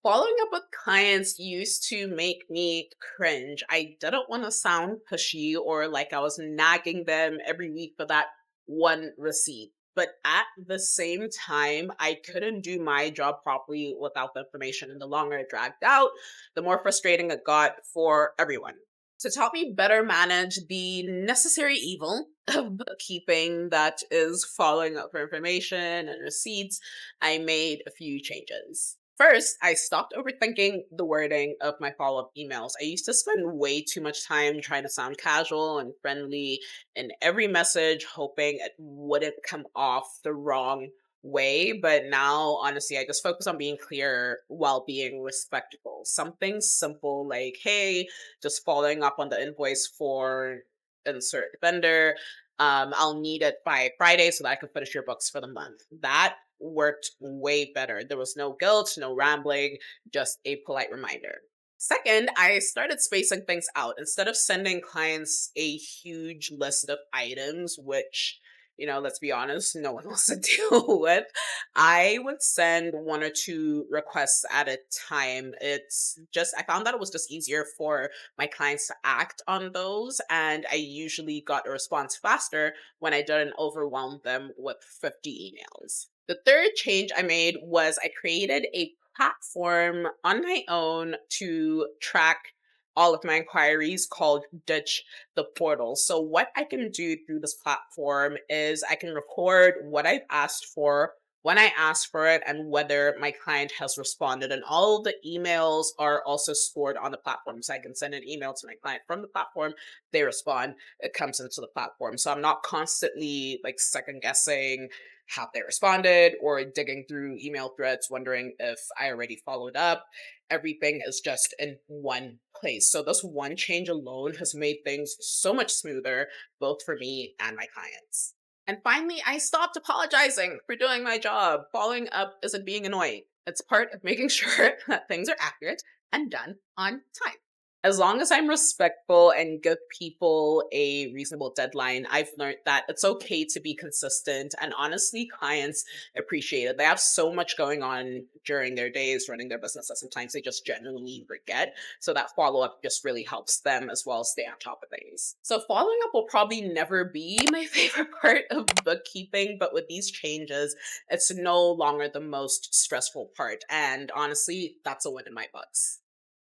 Following up with clients used to make me cringe. I didn't want to sound pushy or like I was nagging them every week for that one receipt. But at the same time, I couldn't do my job properly without the information. And the longer it dragged out, the more frustrating it got for everyone. To help me better manage the necessary evil of bookkeeping that is following up for information and receipts, I made a few changes. First, I stopped overthinking the wording of my follow up emails. I used to spend way too much time trying to sound casual and friendly in every message, hoping it wouldn't come off the wrong way. But now, honestly, I just focus on being clear while being respectful. Something simple like, hey, just following up on the invoice for insert vendor. I'll need it by Friday so that I can finish your books for the month. That worked way better. There was no guilt, no rambling, just a polite reminder. Second, I started spacing things out. Instead of sending clients a huge list of items, which, let's be honest, no one wants to deal with, I would send one or two requests at a time. I found that it was just easier for my clients to act on those. And I usually got a response faster when I didn't overwhelm them with 50 emails. The third change I made was I created a platform on my own to track all of my inquiries called Ditch the Portal. So, what I can do through this platform is I can record what I've asked for, when I asked for it, and whether my client has responded. And all of the emails are also stored on the platform. So, I can send an email to my client from the platform, they respond, it comes into the platform. So, I'm not constantly like second guessing have they responded or digging through email threads wondering if I already followed up. Everything is just in one place. So this one change alone has made things so much smoother, both for me and my clients. And finally, I stopped apologizing for doing my job. Following up isn't being annoying. It's part of making sure that things are accurate and done on time. As long as I'm respectful and give people a reasonable deadline, I've learned that it's okay to be consistent. And honestly, clients appreciate it. They have so much going on during their days running their business that sometimes they just genuinely forget. So that follow up just really helps them as well stay on top of things. So following up will probably never be my favorite part of bookkeeping, but with these changes, it's no longer the most stressful part. And honestly, that's a win in my books.